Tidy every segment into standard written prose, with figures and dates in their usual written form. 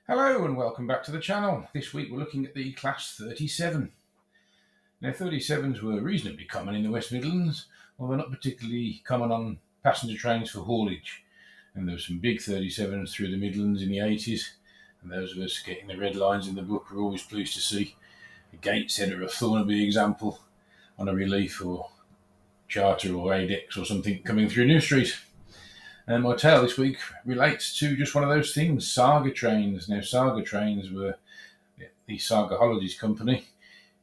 Hello and welcome back to the channel. This week we're looking at the Class 37. Now 37s were reasonably common in the West Midlands, although not particularly common on passenger trains for haulage. And there were some big 37s through the Midlands in the 80s, and those of us getting the red lines in the book were always pleased to see a Gateshead or a Thornaby example on a relief or charter or ADEX or something coming through New Street. And my tale this week relates to just one of those things, Saga trains. Now, Saga trains were the Saga Holidays Company,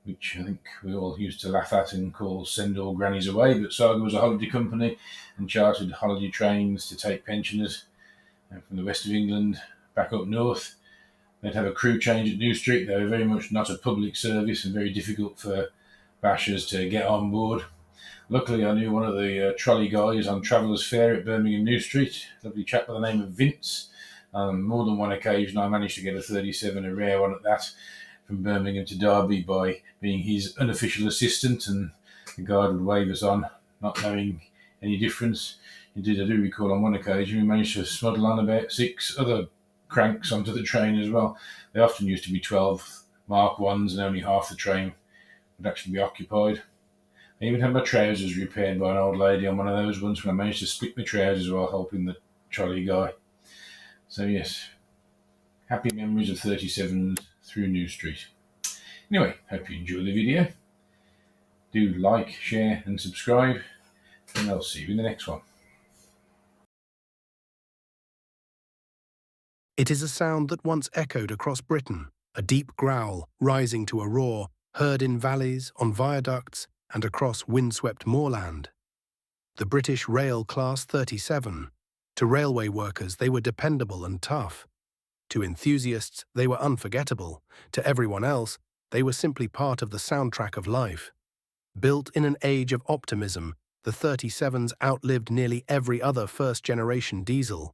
which I think we all used to laugh at and call send all grannies away. But Saga was a holiday company and chartered holiday trains to take pensioners from the west of England back up north. They'd have a crew change at New Street. They were very much not a public service and very difficult for bashers to get on board. Luckily, I knew one of the trolley guys on Travellers Fair at Birmingham New Street, lovely chap by the name of Vince. On more than one occasion, I managed to get a 37, a rare one at that, from Birmingham to Derby by being his unofficial assistant, and the guard would wave us on, not knowing any difference. Indeed, I do recall on one occasion we managed to smuggle on about 6 other cranks onto the train as well. They often used to be 12 Mark 1s, and only half the train would actually be occupied. I even had my trousers repaired by an old lady on one of those ones when I managed to split my trousers while helping the trolley guy. So yes, happy memories of 37s through New Street. Anyway, hope you enjoy the video. Do like, share and subscribe, and I'll see you in the next one. It is a sound that once echoed across Britain, a deep growl rising to a roar, heard in valleys, on viaducts, and across windswept moorland. The British Rail Class 37. To railway workers, they were dependable and tough. To enthusiasts, they were unforgettable. To everyone else, they were simply part of the soundtrack of life. Built in an age of optimism, the 37s outlived nearly every other first-generation diesel.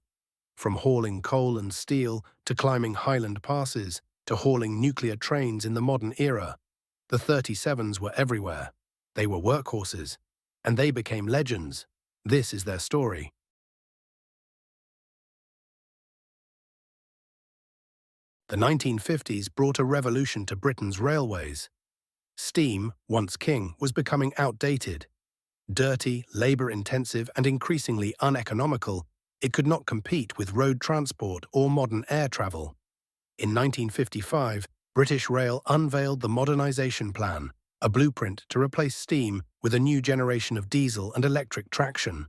From hauling coal and steel to climbing Highland passes to hauling nuclear trains in the modern era, the 37s were everywhere. They were workhorses, and they became legends. This is their story. The 1950s brought a revolution to Britain's railways. Steam, once king, was becoming outdated. Dirty, labor-intensive, and increasingly uneconomical, it could not compete with road transport or modern air travel. In 1955, British Rail unveiled the Modernisation Plan, a blueprint to replace steam with a new generation of diesel and electric traction.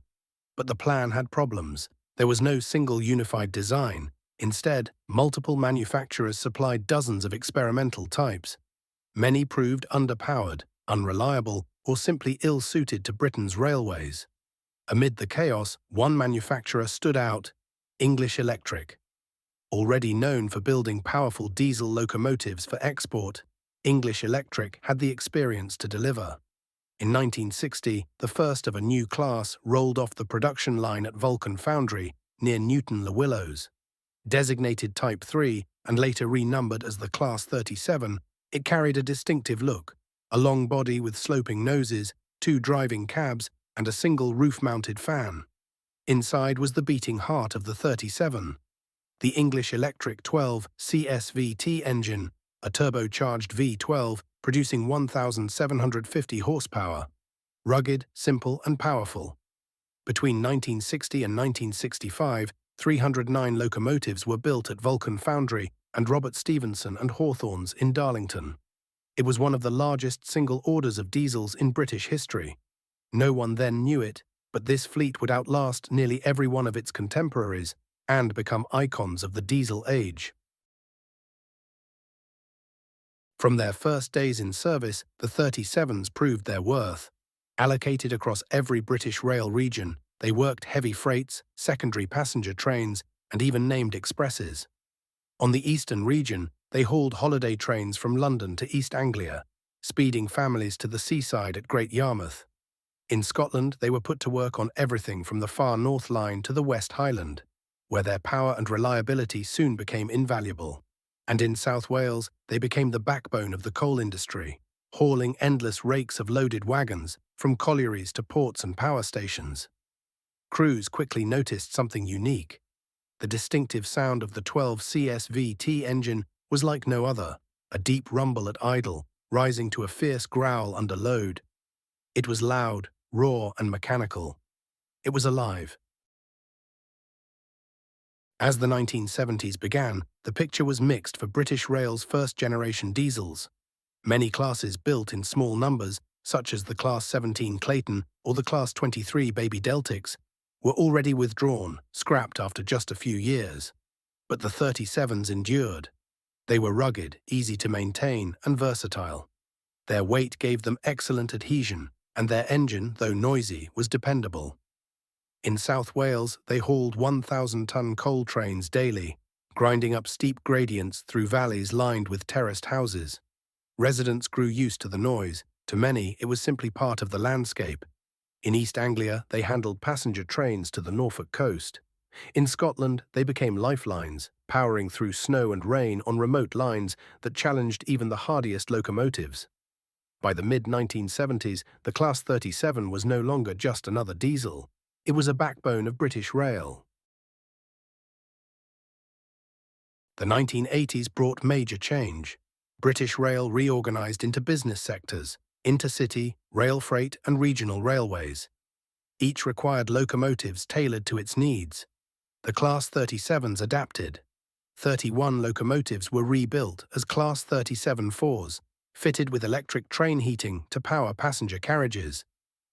But the plan had problems. There was no single unified design. Instead, multiple manufacturers supplied dozens of experimental types. Many proved underpowered, unreliable, or simply ill-suited to Britain's railways. Amid the chaos, one manufacturer stood out: English Electric. Already known for building powerful diesel locomotives for export, English Electric had the experience to deliver. In 1960, the first of a new class rolled off the production line at Vulcan Foundry near Newton-le-Willows. Designated Type 3 and later renumbered as the Class 37, it carried a distinctive look: a long body with sloping noses, 2 driving cabs, and a single roof-mounted fan. Inside was the beating heart of the 37. The English Electric 12 CSVT engine, a turbocharged V12 producing 1,750 horsepower. Rugged, simple, and powerful. Between 1960 and 1965, 309 locomotives were built at Vulcan Foundry and Robert Stephenson and Hawthorns in Darlington. It was one of the largest single orders of diesels in British history. No one then knew it, but this fleet would outlast nearly every one of its contemporaries and become icons of the diesel age. From their first days in service, the 37s proved their worth. Allocated across every British rail region, they worked heavy freights, secondary passenger trains, and even named expresses. On the eastern region, they hauled holiday trains from London to East Anglia, speeding families to the seaside at Great Yarmouth. In Scotland, they were put to work on everything from the far North Line to the West Highland, where their power and reliability soon became invaluable. And in South Wales, they became the backbone of the coal industry, hauling endless rakes of loaded wagons from collieries to ports and power stations. Crews quickly noticed something unique. The distinctive sound of the 12 CSVT engine was like no other, a deep rumble at idle, rising to a fierce growl under load. It was loud, raw, and mechanical. It was alive. As the 1970s began, the picture was mixed for British Rail's first-generation diesels. Many classes built in small numbers, such as the Class 17 Clayton or the Class 23 Baby Deltics, were already withdrawn, scrapped after just a few years. But the 37s endured. They were rugged, easy to maintain, and versatile. Their weight gave them excellent adhesion, and their engine, though noisy, was dependable. In South Wales, they hauled 1,000-ton coal trains daily, grinding up steep gradients through valleys lined with terraced houses. Residents grew used to the noise. To many, it was simply part of the landscape. In East Anglia, they handled passenger trains to the Norfolk coast. In Scotland, they became lifelines, powering through snow and rain on remote lines that challenged even the hardiest locomotives. By the mid-1970s, the Class 37 was no longer just another diesel. It was a backbone of British rail. The 1980s brought major change. British Rail reorganised into business sectors: intercity, rail freight, and regional railways. Each required locomotives tailored to its needs. The Class 37s adapted. 31 locomotives were rebuilt as Class 37-4s, fitted with electric train heating to power passenger carriages.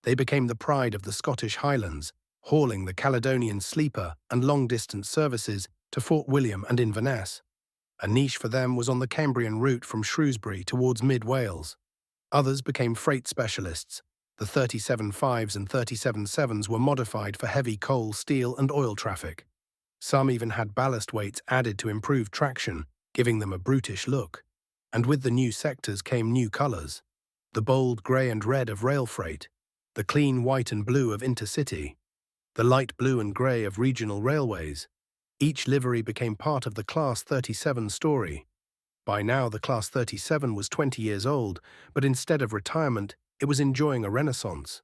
They became the pride of the Scottish Highlands, hauling the Caledonian Sleeper and long-distance services to Fort William and Inverness. A niche for them was on the Cambrian route from Shrewsbury towards mid-Wales. Others became freight specialists. The 37-5s and 37-7s were modified for heavy coal, steel, and oil traffic. Some even had ballast weights added to improve traction, giving them a brutish look. And with the new sectors came new colours: the bold grey and red of rail freight, the clean white and blue of intercity, the light blue and grey of regional railways. Each livery became part of the Class 37 story. By now, the Class 37 was 20 years old, but instead of retirement, it was enjoying a renaissance.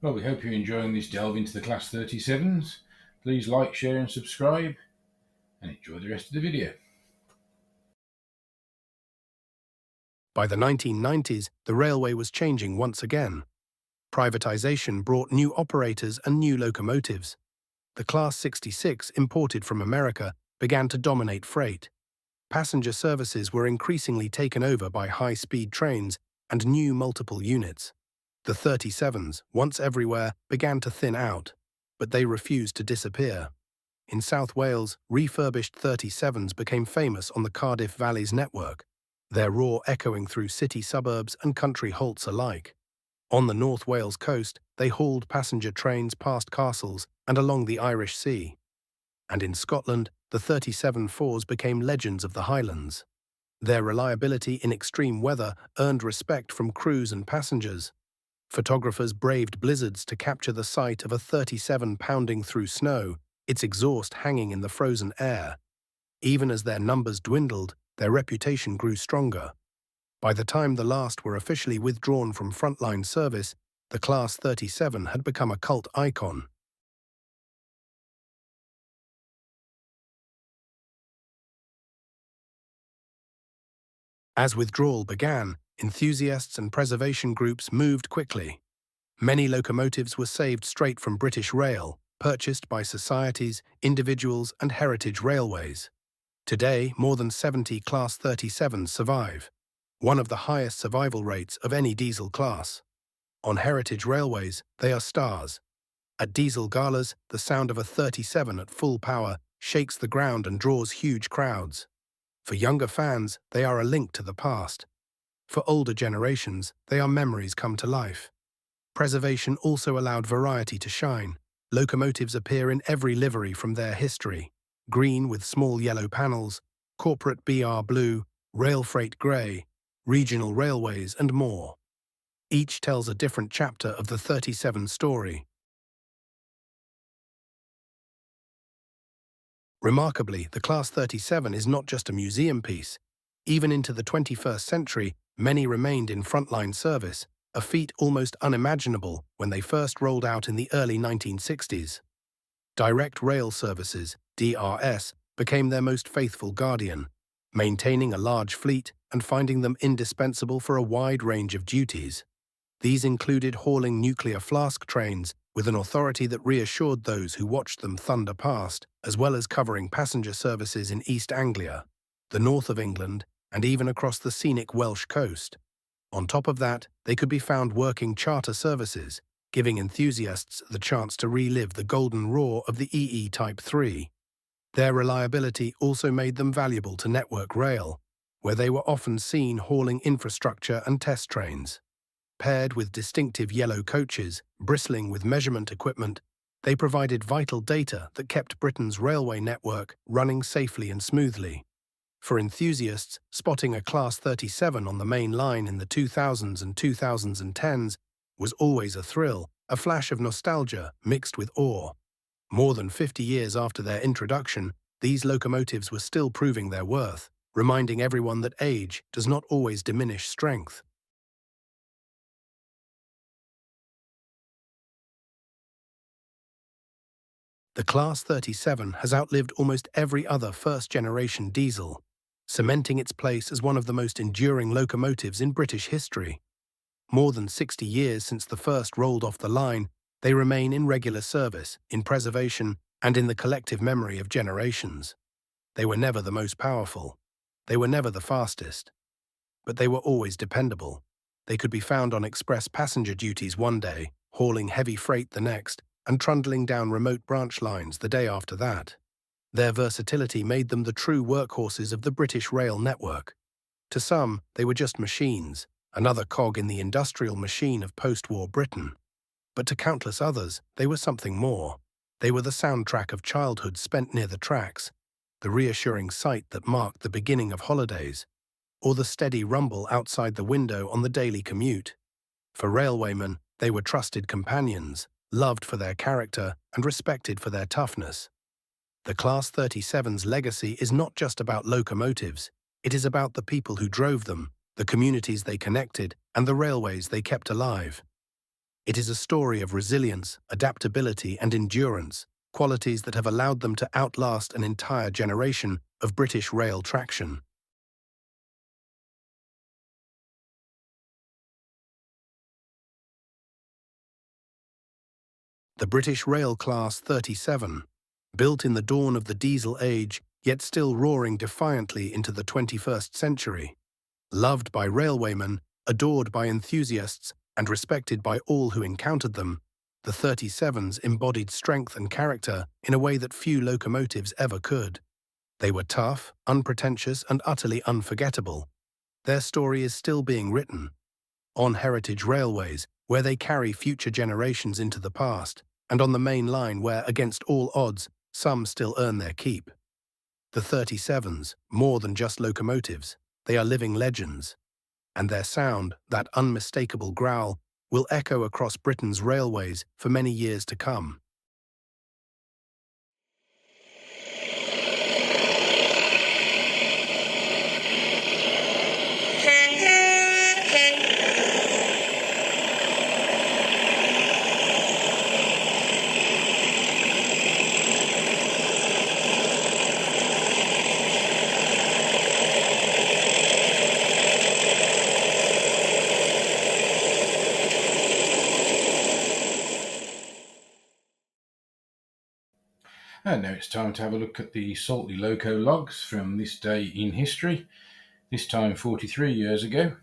Well, we hope you're enjoying this delve into the Class 37s. Please like, share and subscribe, and enjoy the rest of the video. By the 1990s, the railway was changing once again. Privatisation brought new operators and new locomotives. The Class 66, imported from America, began to dominate freight. Passenger services were increasingly taken over by high-speed trains and new multiple units. The 37s, once everywhere, began to thin out, but they refused to disappear. In South Wales, refurbished 37s became famous on the Cardiff Valley's network, their roar echoing through city suburbs and country halts alike. On the North Wales coast, they hauled passenger trains past castles and along the Irish Sea. And in Scotland, the 37-4s became legends of the Highlands. Their reliability in extreme weather earned respect from crews and passengers. Photographers braved blizzards to capture the sight of a 37 pounding through snow, its exhaust hanging in the frozen air. Even as their numbers dwindled, their reputation grew stronger. By the time the last were officially withdrawn from frontline service, the Class 37 had become a cult icon. As withdrawal began, enthusiasts and preservation groups moved quickly. Many locomotives were saved straight from British Rail, purchased by societies, individuals, and heritage railways. Today, more than 70 Class 37s survive, one of the highest survival rates of any diesel class. On heritage railways, they are stars. At diesel galas, the sound of a 37 at full power shakes the ground and draws huge crowds. For younger fans, they are a link to the past. For older generations, they are memories come to life. Preservation also allowed variety to shine. Locomotives appear in every livery from their history: green with small yellow panels, corporate BR blue, rail freight grey, regional railways, and more. Each tells a different chapter of the 37 story. Remarkably, the Class 37 is not just a museum piece. Even into the 21st century, many remained in frontline service, a feat almost unimaginable when they first rolled out in the early 1960s. Direct rail services, DRS, became their most faithful guardian, maintaining a large fleet and finding them indispensable for a wide range of duties. These included hauling nuclear flask trains with an authority that reassured those who watched them thunder past, as well as covering passenger services in East Anglia, the north of England, and even across the scenic Welsh coast. On top of that, they could be found working charter services, giving enthusiasts the chance to relive the golden roar of the EE Type 3. Their reliability also made them valuable to Network Rail, where they were often seen hauling infrastructure and test trains. Paired with distinctive yellow coaches, bristling with measurement equipment, they provided vital data that kept Britain's railway network running safely and smoothly. For enthusiasts, spotting a Class 37 on the main line in the 2000s and 2010s was always a thrill, a flash of nostalgia mixed with awe. More than 50 years after their introduction, these locomotives were still proving their worth, reminding everyone that age does not always diminish strength. The Class 37 has outlived almost every other first-generation diesel, cementing its place as one of the most enduring locomotives in British history. More than 60 years since the first rolled off the line, they remain in regular service, in preservation, and in the collective memory of generations. They were never the most powerful. They were never the fastest. But they were always dependable. They could be found on express passenger duties one day, hauling heavy freight the next, and trundling down remote branch lines the day after that. Their versatility made them the true workhorses of the British rail network. To some, they were just machines, another cog in the industrial machine of post-war Britain. But to countless others, they were something more. They were the soundtrack of childhood spent near the tracks, the reassuring sight that marked the beginning of holidays, or the steady rumble outside the window on the daily commute. For railwaymen, they were trusted companions, loved for their character and respected for their toughness. The Class 37's legacy is not just about locomotives, it is about the people who drove them, the communities they connected, and the railways they kept alive. It is a story of resilience, adaptability, and endurance, qualities that have allowed them to outlast an entire generation of British rail traction. The British Rail Class 37, built in the dawn of the diesel age, yet still roaring defiantly into the 21st century. Loved by railwaymen, adored by enthusiasts, and respected by all who encountered them, the 37s embodied strength and character in a way that few locomotives ever could. They were tough, unpretentious, and utterly unforgettable. Their story is still being written. On heritage railways, where they carry future generations into the past, and on the main line where, against all odds, some still earn their keep. The 37s, more than just locomotives, they are living legends. And their sound, that unmistakable growl, will echo across Britain's railways for many years to come. And now it's time to have a look at the Saltley Loco logs from this day in history, this time 43 years ago,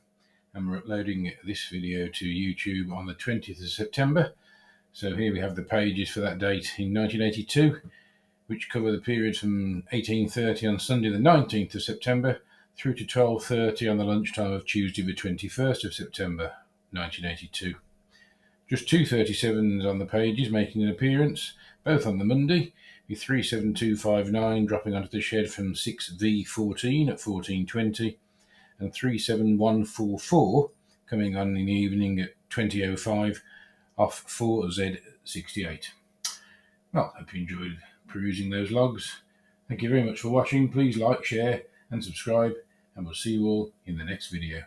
and we're uploading this video to YouTube on the 20th of September. So here we have the pages for that date in 1982, which cover the period from 18:30 on Sunday the 19th of September through to 12:30 on the lunchtime of Tuesday the 21st of September 1982. Just two 37s on the pages making an appearance, both on the Monday, with 37259 dropping onto the shed from 6V14 at 14:20 and 37144 coming on in the evening at 20:05 off 4Z68. Well, I hope you enjoyed perusing those logs. Thank you very much for watching. Please like, share and subscribe, and we'll see you all in the next video.